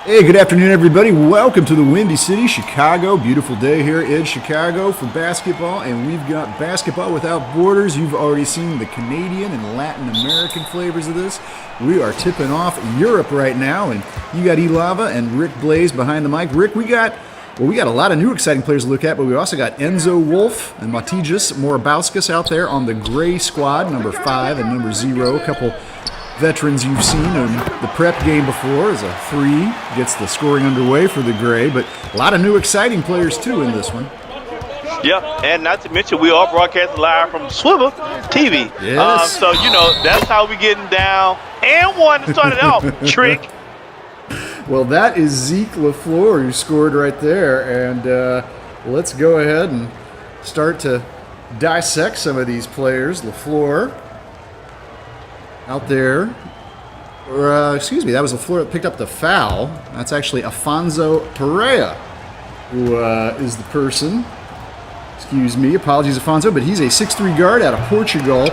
Hey, good afternoon, everybody. Welcome to the Windy City, Chicago. Beautiful day here in Chicago for basketball, and we've got basketball without borders. You've already seen the Canadian and Latin American flavors of this. We are tipping off Europe right now, and you got Elava and Rick Blaze behind the mic. Rick, we got a lot of new exciting players to look at, but we also got Enzo Wolf and Matijas Morabauskas out there on the gray squad, number 5 and number 0. A couple veterans you've seen in the prep game before as a 3 gets the scoring underway for the Gray, but a lot of new exciting players too in this one. Yep, and not to mention we are broadcasting live from Swivel TV. Yes. So, that's how we getting down. And one to start it off, Trick. Well, that is Zeke LaFleur who scored right there, and let's go ahead and start to dissect some of these players. LaFleur out there, that was LaFleur that picked up the foul. That's actually Afonso Pereira, who is the person. Apologies, Afonso, but he's a 6'3" guard out of Portugal.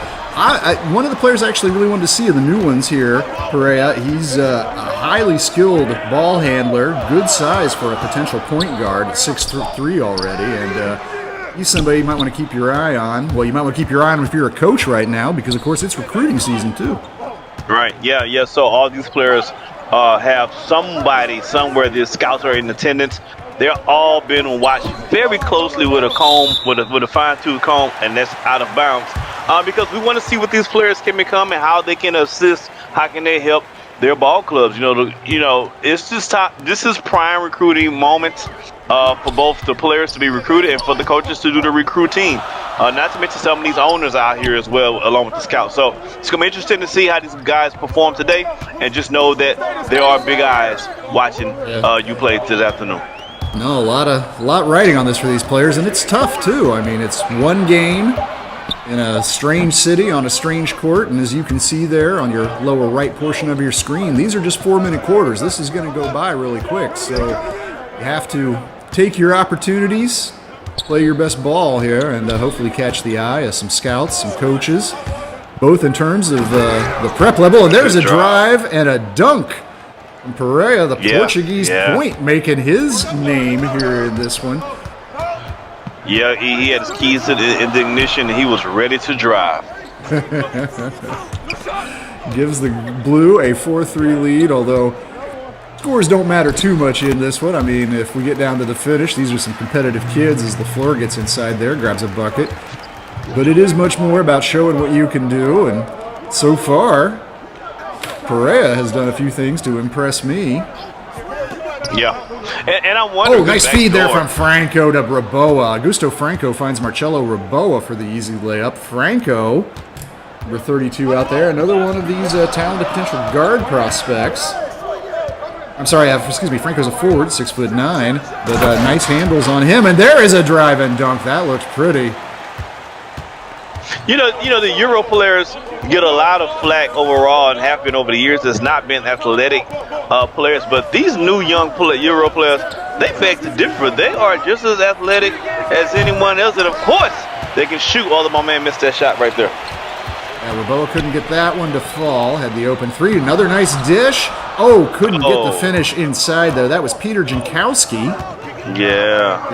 One of the players I actually really wanted to see in the new ones here, Pereira. He's a highly skilled ball handler, good size for a potential point guard, 6'3" already, and he's somebody you might want to keep your eye on. Well, you might want to keep your eye on if you're a coach right now, because of course it's recruiting season too. Right, yeah. So all these players have somebody somewhere. The scouts are in attendance. They're all been watched very closely with a comb, with a fine-tooth comb, and that's out of bounds. Because we want to see what these players can become and how they can assist, how can they help their ball clubs. It's just top. This is prime recruiting moments for both the players to be recruited and for the coaches to do the recruiting. Not to mention some of these owners out here as well, along with the scouts. So it's going to be interesting to see how these guys perform today, and just know that there are big eyes watching you play this afternoon. No, a lot riding on this for these players, and it's tough too. I mean, it's one game in a strange city on a strange court, and as you can see there on your lower right portion of your screen, these are just 4-minute quarters. This is going to go by really quick, so you have to take your opportunities, play your best ball here, and hopefully catch the eye of some scouts, some coaches, both in terms of the prep level. And there's a drive and a dunk. And Pereira, the Portuguese point, making his name here in this one. Yeah, he had his keys to the ignition, and he was ready to drive. Gives the Blue a 4-3 lead, although scores don't matter too much in this one. I mean, if we get down to the finish, these are some competitive kids as LaFleur gets inside there, grabs a bucket. But it is much more about showing what you can do, and so far, Pereira has done a few things to impress me. Yeah. And I'm wondering. Oh, nice feed there from Franco to Raboa. Augusto Franco finds Marcelo Raboa for the easy layup. Franco, number 32 out there, another one of these talented potential guard prospects. I'm sorry, Franco's a forward, 6'9", but nice handles on him. And there is a drive and dunk. That looks pretty. The Euro players get a lot of flack overall and have been over the years. There's not been athletic players, but these new young Euro players, they beg to differ. They are just as athletic as anyone else, and of course, they can shoot. Although my man missed that shot right there. Yeah, Raboa couldn't get that one to fall. Had the open 3. Another nice dish. Oh, couldn't get the finish inside there. That was Peter Jankowski. Yeah.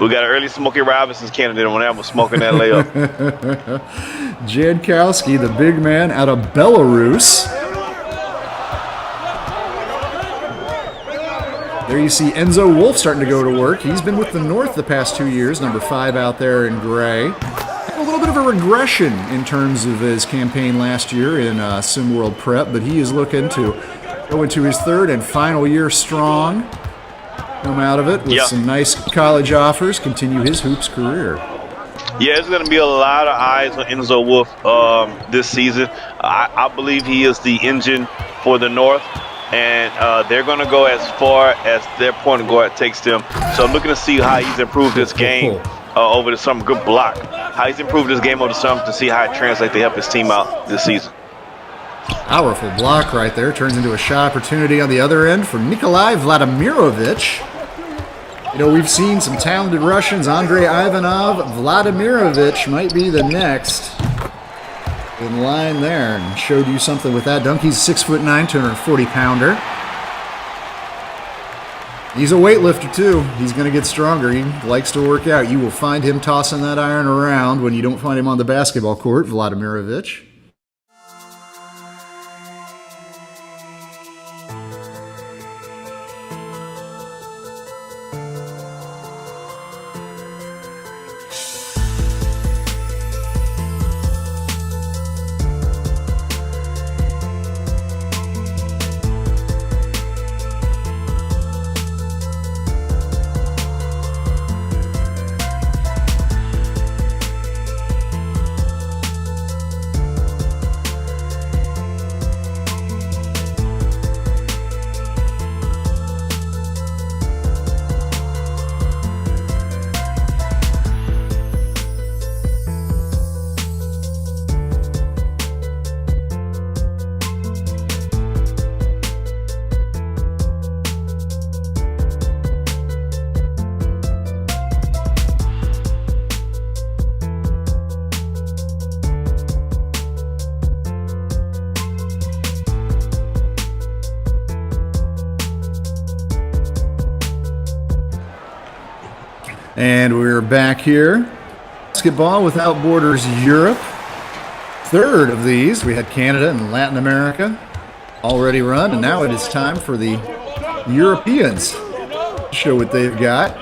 We got an early Smokey Robinson's candidate when I was smoking that layup. Jankowski, the big man out of Belarus. There you see Enzo Wolf starting to go to work. He's been with the North the past 2 years, number 5 out there in gray. A little bit of a regression in terms of his campaign last year in SimWorld Prep, but he is looking to go into his 3rd and final year strong. Come out of it with some nice college offers, continue his hoops career. Yeah, there's going to be a lot of eyes on Enzo Wolf this season. I believe he is the engine for the North, and they're going to go as far as their point guard takes them. So I'm looking to see how he's improved his game over the summer. Good block. How he's improved his game over the summer to see how it translates to help his team out this season. Powerful block right there. Turns into a shot opportunity on the other end for Nikolai Vladimirovich. We've seen some talented Russians. Andrei Ivanov, Vladimirovich might be the next in line there, and showed you something with that dunk. He's 6'9", 240-pounder. He's a weightlifter, too. He's going to get stronger. He likes to work out. You will find him tossing that iron around when you don't find him on the basketball court, Vladimirovich. And we're back here. Basketball Without Borders Europe. Third of these. We had Canada and Latin America already run, and now it is time for the Europeans to show what they've got.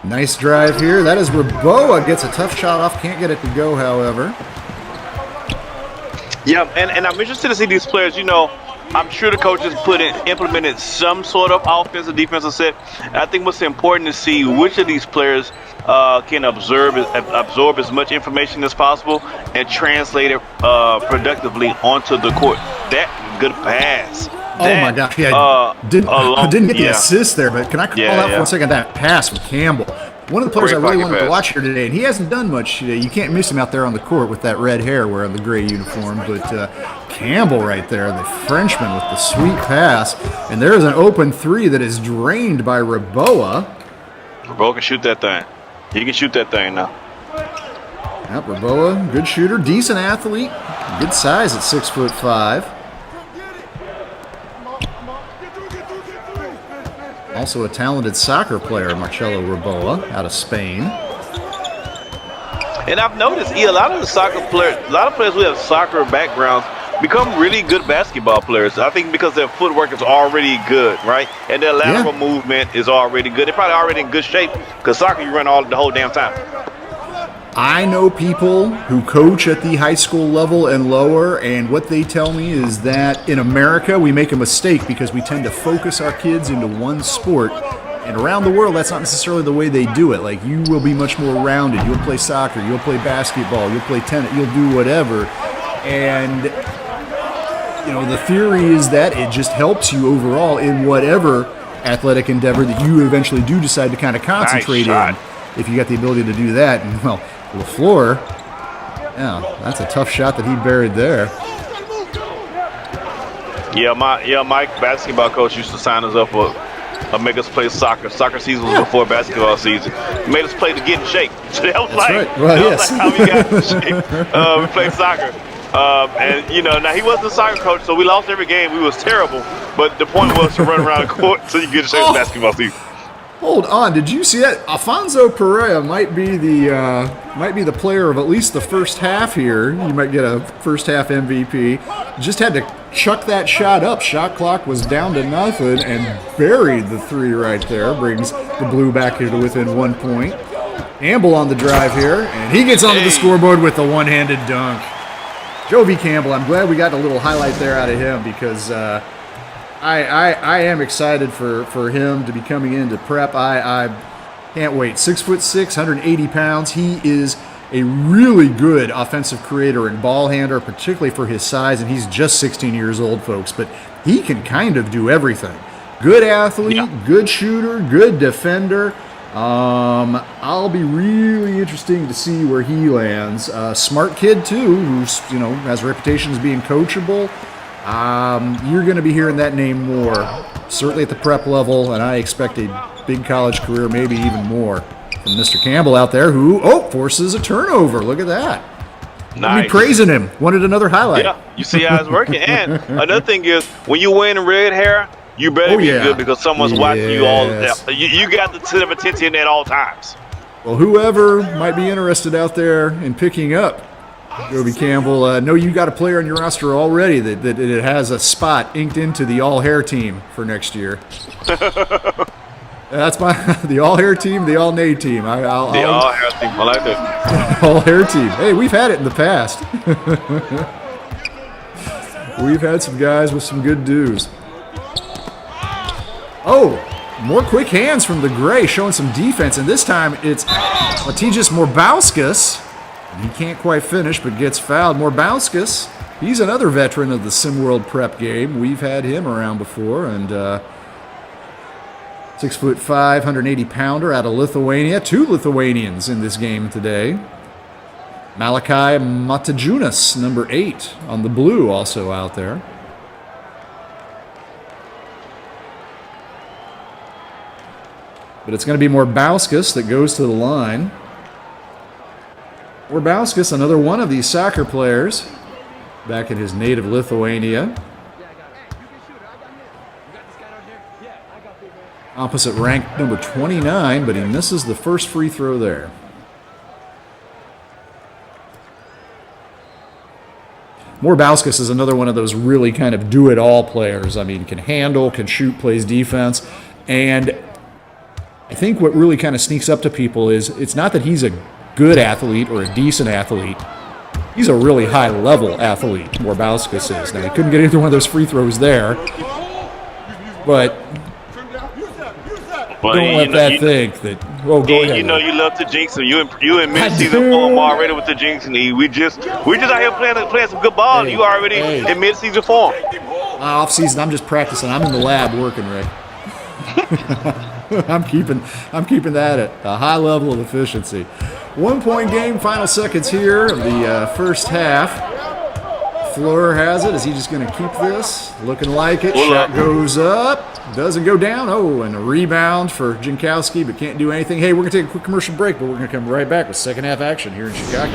Nice drive here. That is Raboa. Gets a tough shot off. Can't get it to go, however. Yeah, and I'm interested to see these players. I'm sure the coaches implemented some sort of offensive, defensive set. And I think what's important to see which of these players can absorb as much information as possible and translate it productively onto the court. That good pass. My gosh! Yeah, I didn't get the assist there, but can I call out for a second that pass from Campbell? One of the players I really wanted to watch here today, and he hasn't done much today. You can't miss him out there on the court with that red hair wearing the gray uniform. But Campbell right there, the Frenchman with the sweet pass. And there is an open three that is drained by Raboa. Raboa can shoot that thing. He can shoot that thing now. Yep, Raboa, good shooter, decent athlete, good size at 6'5". Also a talented soccer player, Marcelo Raboa, out of Spain. And I've noticed a lot of players who have soccer backgrounds become really good basketball players. I think because their footwork is already good, right? And their lateral movement is already good. They're probably already in good shape because soccer you run the whole damn time. I know people who coach at the high school level and lower, and what they tell me is that in America we make a mistake because we tend to focus our kids into one sport. And around the world, that's not necessarily the way they do it. Like, you will be much more rounded. You'll play soccer, you'll play basketball, you'll play tennis, you'll do whatever. And, the theory is that it just helps you overall in whatever athletic endeavor that you eventually do decide to kind of concentrate in. If you got the ability to do that. And, LaFleur, that's a tough shot that he buried there. My basketball coach used to sign us up for make us play soccer. Soccer season was before basketball season. He made us play to get in shape. So that was like how we got in shape. We played soccer. Now he wasn't a soccer coach, so we lost every game. We was terrible. But the point was to run around the court so you get in shape in basketball season. Hold on, did you see that? Alfonso Pereira might be the player of at least the first half here. You might get a first half MVP. Just had to chuck that shot up. Shot clock was down to nothing and buried the three right there. Brings the blue back here to within 1 point. Campbell on the drive here, and he gets onto the scoreboard with the one-handed dunk. Jovi Campbell, I'm glad we got a little highlight there out of him because I am excited for him to be coming into prep. I can't wait. 6'6", 180 pounds. He is a really good offensive creator and ball handler, particularly for his size, and he's just 16 years old, folks, but he can kind of do everything. Good athlete, good shooter, good defender. I'll be really interesting to see where he lands. Smart kid, too, who's, has a reputation as being coachable. You're going to be hearing that name more, certainly at the prep level, and I expect a big college career, maybe even more, from Mr. Campbell out there, who, forces a turnover. Look at that. Nice. Me praising him. Wanted another highlight. Yeah, you see how it's working. And another thing is, when you wear red hair, You better be yeah. good because someone's watching you all. Yes. You got the center of attention at all times. Well, whoever might be interested out there in picking up Joby Campbell, know you got a player on your roster already that it has a spot inked into the all-hair team for next year. That's the all-hair team, the all-nay team. The all-hair team, I like that. All-hair team. Hey, we've had it in the past. We've had some guys with some good dues. Oh, more quick hands from the Gray, showing some defense, and this time it's Matijas Morbauskas. He can't quite finish, but gets fouled. Morbauskas, he's another veteran of the SimWorld prep game. We've had him around before, and 6'5", 180-pounder out of Lithuania. 2 Lithuanians in this game today. Malachi Matajunas, number 8, on the blue, also out there. But it's going to be Morbauskas that goes to the line. Morbauskas, another one of these soccer players, back in his native Lithuania. Opposite rank number 29, but he misses the first free throw there. Morbauskas is another one of those really kind of do-it-all players. I mean, can handle, can shoot, plays defense. And I think what really kind of sneaks up to people is it's not that he's a good athlete or a decent athlete. He's a really high-level athlete, Morbauskas is. Now, he couldn't get either one of those free throws there. But don't let that think that. Oh, go ahead. You know you love to jinx him. You in mid-season form already with the jinxing. We just out here playing some good ball. Hey, you already in mid-season form. Off-season, I'm just practicing. I'm in the lab working, Rick. I'm keeping that at a high level of efficiency. 1-point game, final seconds here of the first half. Fleur has it. Is he just going to keep this? Looking like it. Shot goes up. Doesn't go down. Oh, and a rebound for Jankowski, but can't do anything. Hey, we're going to take a quick commercial break, but we're going to come right back with second half action here in Chicago.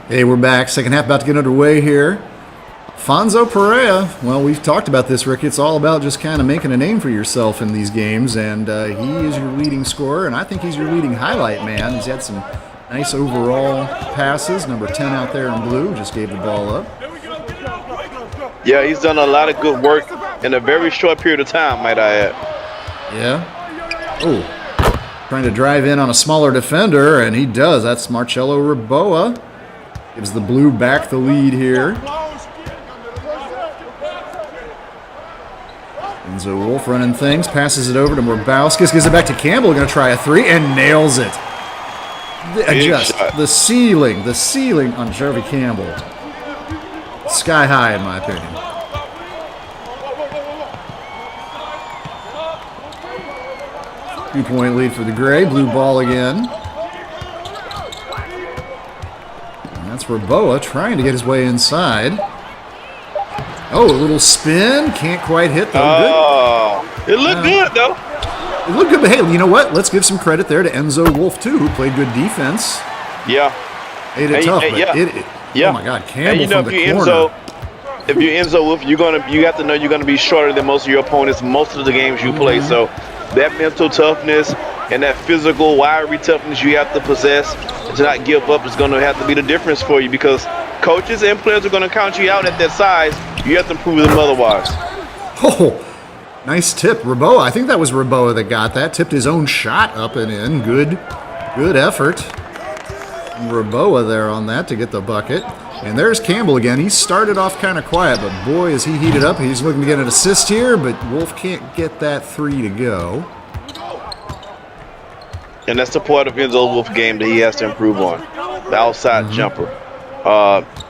Hey, we're back. Second half about to get underway here. Fonzo Perea, well, we've talked about this, Rick. It's all about just kind of making a name for yourself in these games, and he is your leading scorer, and I think he's your leading highlight man. He's had some nice overall passes. Number 10 out there in blue just gave the ball up. Yeah, he's done a lot of good work in a very short period of time, might I add. Yeah. Oh, trying to drive in on a smaller defender, and he does. That's Marcello Raboa. Gives the blue back the lead here. Enzo Wolf running things, passes it over to Morbauskis, gives it back to Campbell, going to try a three, and nails it. Just the ceiling on Jarvie Campbell. Sky high, in my opinion. Two-point lead for the Gray. Blue ball again. And that's Raboa trying to get his way inside. Oh, a little spin. Can't quite hit, though. Oh, it looked good, though. It looked good, but hey, you know what? Let's give some credit there to Enzo Wolf, too, who played good defense. Yeah. Made it tough, but yeah. Oh, my God. Campbell from the corner. If you're Enzo Wolf, you have to know you're going to be shorter than most of your opponents most of the games you play. So that mental toughness and that physical, wiry toughness you have to possess to not give up is going to have to be the difference for you, because coaches and players are going to count you out at that size. You have to prove them otherwise. Oh, nice tip. Raboa, I think that was Raboa that got that. Tipped his own shot up and in. Good effort. Raboa there on that to get the bucket. And there's Campbell again. He started off kind of quiet, but boy, is he heated up. He's looking to get an assist here, but Wolf can't get that three to go. And that's the part of Enzo Wolf's game that he has to improve on. The outside jumper.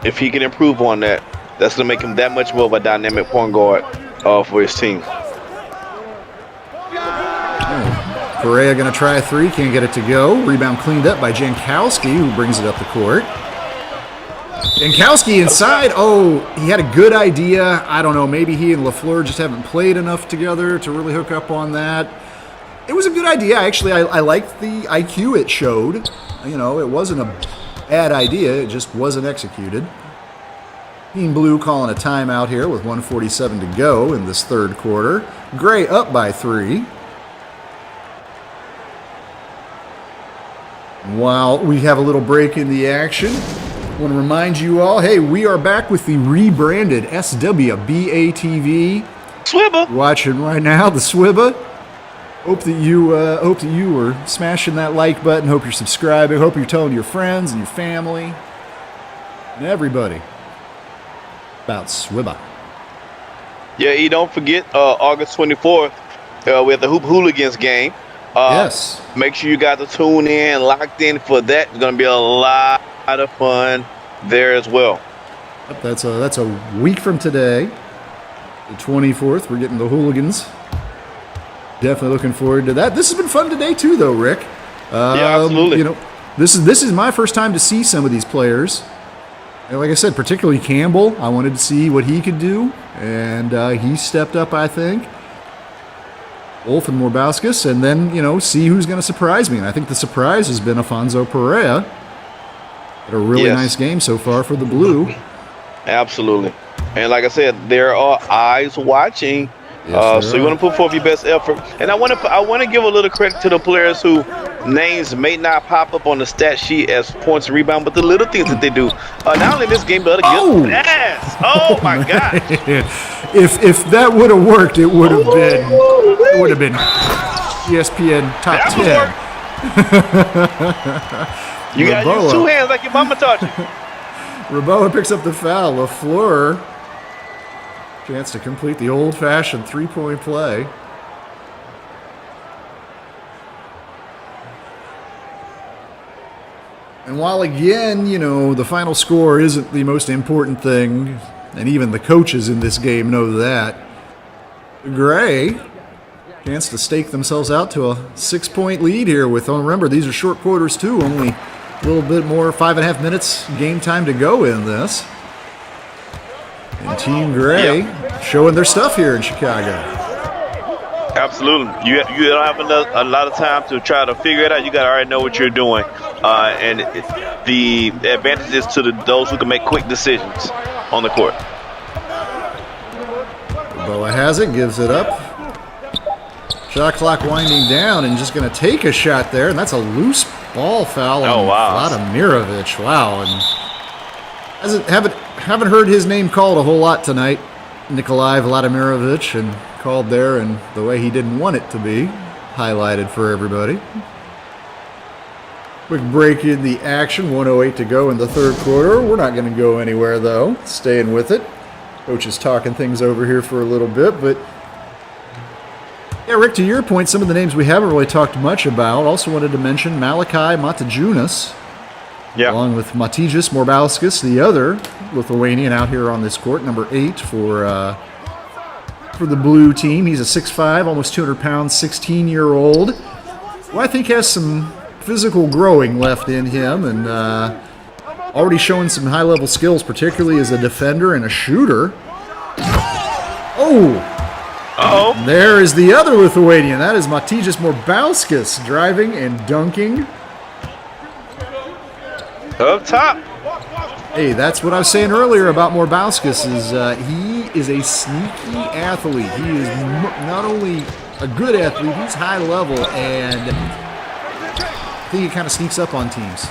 If he can improve on that, that's going to make him that much more of a dynamic point guard for his team. Perea going to try a three. Can't get it to go. Rebound cleaned up by Jankowski, who brings it up the court. Jankowski inside. Oh, he had a good idea. I don't know. Maybe he and LaFleur just haven't played enough together to really hook up on that. It was a good idea. Actually, I liked the IQ it showed. You know, it wasn't a bad idea. It just wasn't executed. Team Blue calling a timeout here with 1:47 to go in this third quarter. Gray up by 3. While we have a little break in the action, I want to remind you all, hey, we are back with the rebranded SWBA-TV. Swibba. Watching right now, the Swibba. Hope that you are smashing that like button. Hope you're subscribing. Hope you're telling your friends and your family and everybody about Swibba. Yeah, you don't forget August 24th, we have the Hoop Hooligans game. Yes. Make sure you got to tune in, locked in for that. It's going to be a lot of fun there as well. Yep, that's a week from today, the 24th. We're getting the Hooligans. Definitely looking forward to that. This has been fun today too, though, Rick. Yeah, absolutely. You know, this is my first time to see some of these players. And like I said, particularly Campbell. I wanted to see what he could do, and he stepped up, I think. Wolf and Morbauskis, and then, you know, see who's going to surprise me. And I think the surprise has been Afonso Perea. Had a really nice game so far for the Blue. Absolutely. And like I said, there are eyes watching. Yes, so you want to put forth your best effort. And I want to give a little credit to the players who names may not pop up on the stat sheet as points and rebound, but the little things that they do. Not only this game, but other pass. Oh my God! If that would have worked, it would have been ESPN top 10. You got to use two hands like your mama taught you. Raboa picks up the foul. LaFleur. Chance to complete the old-fashioned three-point play. And while, again, you know, the final score isn't the most important thing, and even the coaches in this game know that, Gray, chance to stake themselves out to a 6-point lead here with, remember, these are short quarters too, only a little bit more, 5.5 minutes game time to go in this. And Team Gray showing their stuff here in Chicago. Absolutely. You don't have a lot of time to try to figure it out. You got to already know what you're doing. And the advantage is to those who can make quick decisions on the court. Boa has it, gives it up. Shot clock winding down and just going to take a shot there. And that's a loose ball foul on Vladimirovich. Wow. And haven't heard his name called a whole lot tonight. Nikolai Vladimirovich, and called there and the way he didn't want it to be highlighted for everybody. Quick break in the action, 1:08 to go in the third quarter. We're not going to go anywhere though, staying with it. Coach is talking things over here for a little bit, but Yeah, Rick, to your point, some of the names we haven't really talked much about. Also wanted to mention Malachi Matajunas, along with Matijas Morbauskas, the other Lithuanian out here on this court, number 8 for the blue team. He's a 6'5", almost 200 pounds, 16-year-old, who I think has some physical growing left in him, and already showing some high-level skills, particularly as a defender and a shooter. Oh! Uh-oh. There is the other Lithuanian. That is Matijas Morbauskas, driving and dunking. Up top. Hey, that's what I was saying earlier about Morbauskas. He is a sneaky athlete. He is not only a good athlete, he's high level, and I think he kind of sneaks up on teams.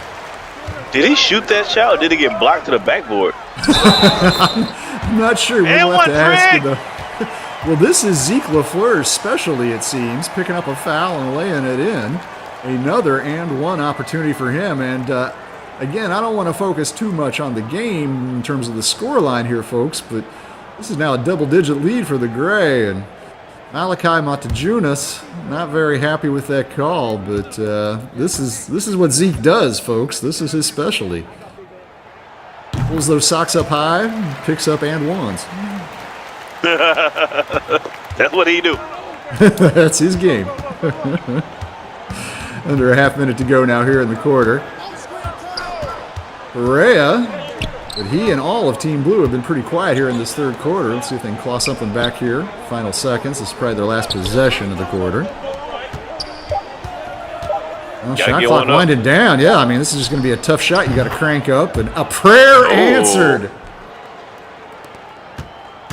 Did he shoot that shot, or did he get blocked to the backboard? I'm not sure. We'll have to ask him, though. Well, this is Zeke Lafleur's specialty, it seems, picking up a foul and laying it in. Another and one opportunity for him. And, again, I don't want to focus too much on the game in terms of the scoreline here, folks, but this is now a double-digit lead for the Gray. And Malachi Matajunas, not very happy with that call, but this is what Zeke does, folks. This is his specialty. Pulls those socks up high, picks up and ones. That's what he do. That's his game. Under a half minute to go now here in the quarter. Perea, but he and all of Team Blue have been pretty quiet here in this third quarter. Let's see if they can claw something back here. Final seconds. This is probably their last possession of the quarter. Well, shot clock winding down. Yeah, I mean, this is just going to be a tough shot. You got to crank up, and a prayer answered.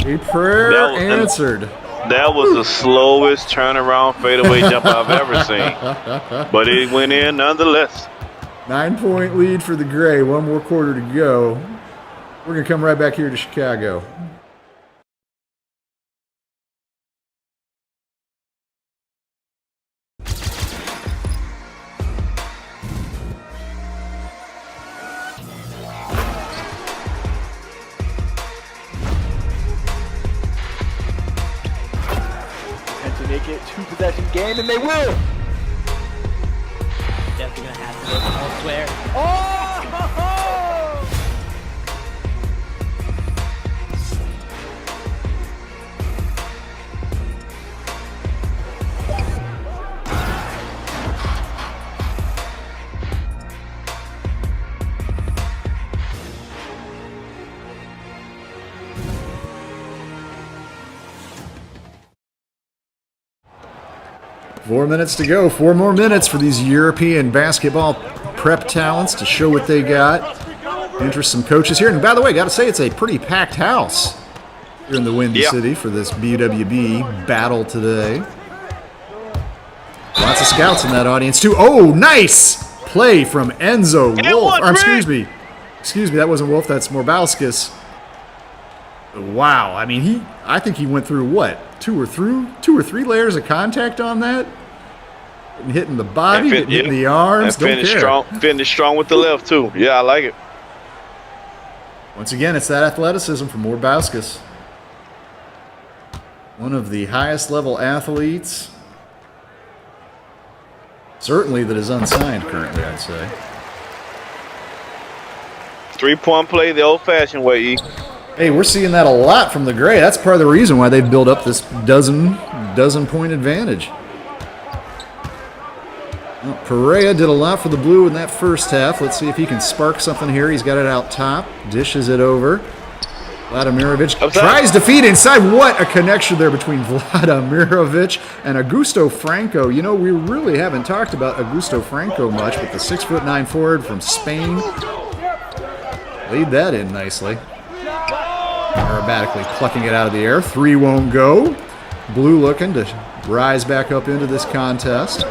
A prayer answered. That was the slowest turnaround fadeaway jump I've ever seen. But it went in nonetheless. 9-point lead for the Gray. One more quarter to go. We're going to come right back here to Chicago. Make it two-possession game, and they will. Definitely gonna have to look elsewhere. Oh! Ho, ho! Four minutes to go. 4 more minutes for these European basketball prep talents to show what they got. Interest some coaches here. And by the way, got to say, it's a pretty packed house here in the Windy City for this BWB battle today. Lots of scouts in that audience, too. Oh, nice play from Enzo Wolf. Excuse me, that wasn't Wolf. That's Morbauskas. Wow. I mean, I think he went through, what, two or three layers of contact on that? Hitting the body, hitting the arms. Finish strong with the left, too. Yeah, I like it. Once again, it's that athleticism from Morbauskas. One of the highest level athletes, certainly, that is unsigned currently, I'd say. 3-point play the old-fashioned way, E. Hey, we're seeing that a lot from the Gray. That's part of the reason why they've built up this dozen-point advantage. Well, Perea did a lot for the Blue in that first half. Let's see if he can spark something here. He's got it out top, dishes it over. Vladimirovic tries to feed inside. What a connection there between Vladimirovic and Augusto Franco. You know, we really haven't talked about Augusto Franco much, but the 6'9" forward from Spain laid that in nicely. Aerobatically plucking it out of the air. 3 won't go. Blue looking to rise back up into this contest.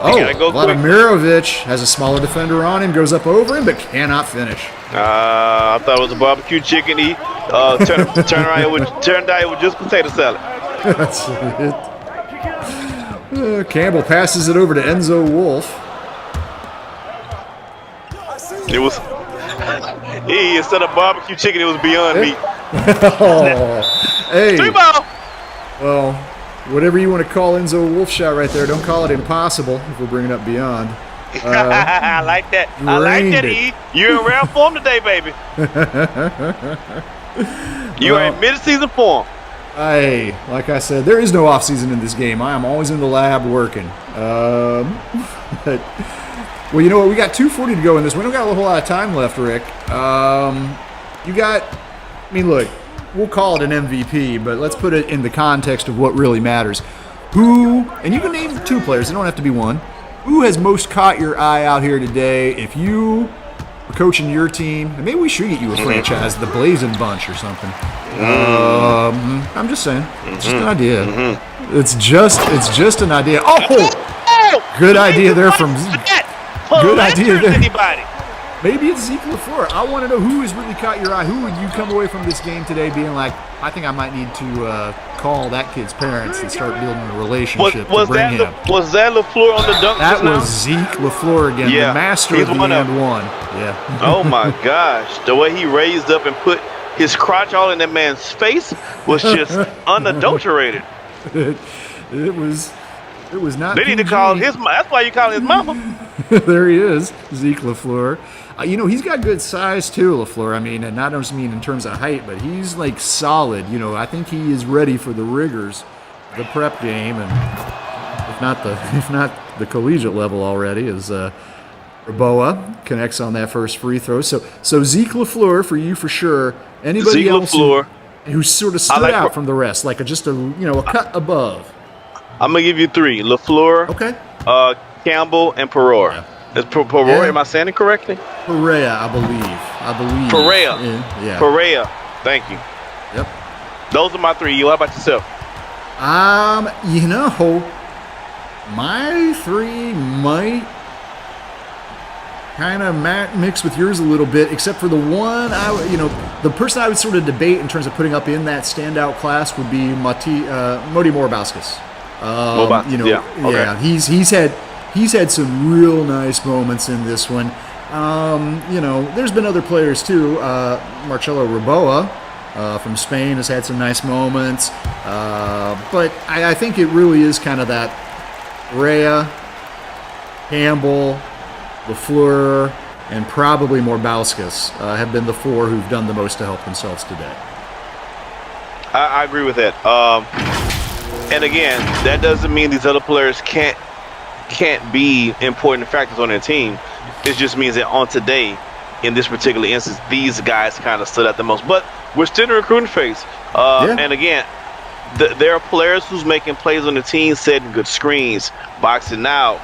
Oh, Vladimirovic has a smaller defender on him, goes up over him, but cannot finish. I thought it was a barbecue chicken. He turned out with just potato salad. That's it. Campbell passes it over to Enzo Wolf. It was instead of barbecue chicken, it was Beyond Meat. Oh, hey. 3 ball. Well, Whatever you want to call Enzo Wolf shot right there. Don't call it impossible if we're bringing up beyond. I like that. I like that, E. You're in rare form today, baby. You are in mid-season form. Like I said, there is no off season in this game. I am always in the lab working. But, well, you know what? We got 2:40 to go in this. We don't got a whole lot of time left, Rick. Look, we'll call it an MVP, but let's put it in the context of what really matters. Who, and you can name 2 players, it don't have to be 1. Who has most caught your eye out here today? If you were coaching your team, and maybe we should get you a franchise, the Blazing Bunch or something. I'm just saying, it's just an idea. It's just an idea. Oh, good idea there from. Good idea there. Anybody? Maybe it's Zeke LaFleur. I want to know who has really caught your eye. Who would you come away from this game today being like, I think I might need to call that kid's parents and start building a relationship to bring him. Was that LaFleur on the dunk? That was Zeke LaFleur again, the master of the and one. Yeah. Oh my gosh, the way he raised up and put his crotch all in that man's face was just unadulterated. It was not. They need to call his. That's why you call his mama. There he is, Zeke LaFleur. He's got good size too, LaFleur. I mean, and not just in terms of height, but he's like solid. I think he is ready for the rigors, of the prep game, and if not the collegiate level already, as Raboa connects on that first free throw. So Zeke LaFleur for you for sure. Anybody Zeke else LaFleur, who sort of stood out from the rest, like a cut above? I'm gonna give you 3: LaFleur, okay, Campbell, and Peror. Yeah. Is Peror? Am I saying it correctly? Perea, I believe. Perea. Yeah. Perea. Thank you. Yep. Those are my 3. You, how about yourself? My 3 might kind of mix with yours a little bit, except for the one the person I would sort of debate in terms of putting up in that standout class would be Moti Morabauskas. He's had some real nice moments in this one. There's been other players too. Marcelo Raboa from Spain has had some nice moments. But I think it really is kind of that Rea, Campbell, LaFleur, and probably Morabauskas have been the 4 who've done the most to help themselves today. I agree with that. And again, that doesn't mean these other players can't be important factors on their team. It just means that on today, in this particular instance, these guys kind of stood out the most. But we're still in the recruiting phase. And again, there are players who's making plays on the team, setting good screens, boxing out,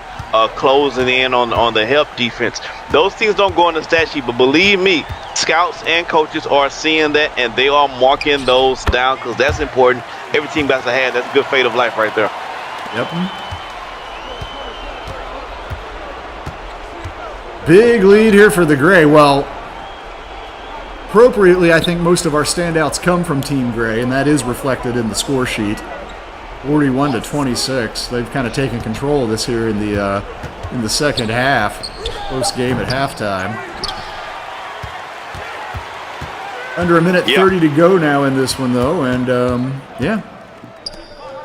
closing in on the help defense. Those things don't go on the stat sheet, but believe me, scouts and coaches are seeing that, and they are marking those down because that's important. Every team got to have. That's a good fate of life right there. Yep. Big lead here for the Gray. Well, appropriately, I think most of our standouts come from Team Gray, and that is reflected in the score sheet. 41-26. They've kind of taken control of this here in the second half, post game at halftime. Under a minute 30 to go now in this one, though, and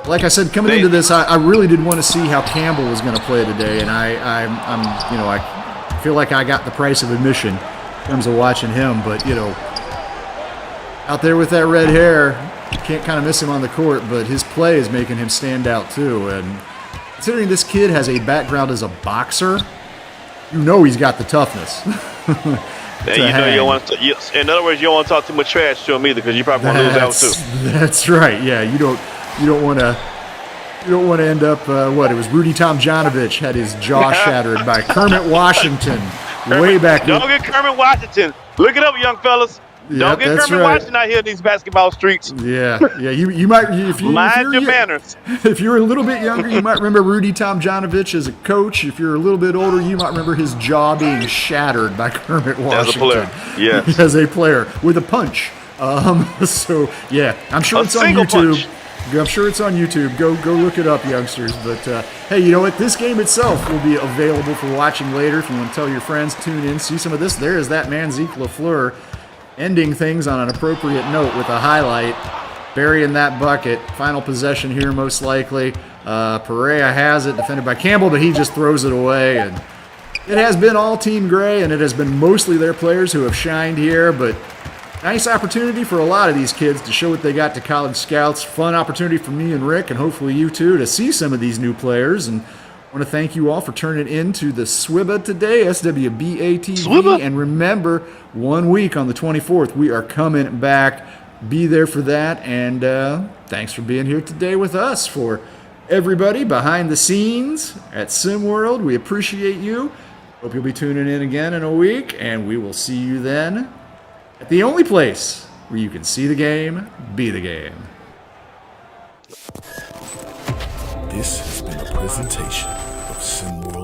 like I said, coming into this, I really did want to see how Campbell was going to play today, and I feel like I got the price of admission in terms of watching him, but out there with that red hair, you can't kind of miss him on the court, but his play is making him stand out too. And considering this kid has a background as a boxer, he's got the toughness. You don't want to. In other words, you don't want to talk too much trash to him either, because you probably want to lose out too. That's right. Yeah, you don't want to. You don't want to end up, it was Rudy Tomjanovich had his jaw shattered by Kermit Washington way back. Don't get Kermit Washington. Look it up, young fellas. Don't get Kermit Washington out here in these basketball streets. Yeah. You might, mind your manners. If you're a little bit younger, you might remember Rudy Tomjanovich as a coach. If you're a little bit older, you might remember his jaw being shattered by Kermit Washington. As a player with a punch. I'm sure it's on YouTube. Punch. I'm sure it's on YouTube. Go look it up, youngsters. But, hey, you know what? This game itself will be available for watching later. If you want to tell your friends, tune in, see some of this. There is that man, Zeke LaFleur, ending things on an appropriate note with a highlight. burying that bucket. Final possession here, most likely. Perea has it, defended by Campbell, but he just throws it away. And it has been all Team Gray, and it has been mostly their players who have shined here, but nice opportunity for a lot of these kids to show what they got to college scouts. Fun opportunity for me and Rick, and hopefully you too, to see some of these new players. And I want to thank you all for turning into the SWBA today, SWBA-TV. SWBA. And remember, 1 week on the 24th, we are coming back. Be there for that. And thanks for being here today with us. For everybody behind the scenes at SimWorld, we appreciate you. Hope you'll be tuning in again in a week, and we will see you then at the only place where you can see the game, be the game. This has been a presentation of SimWorld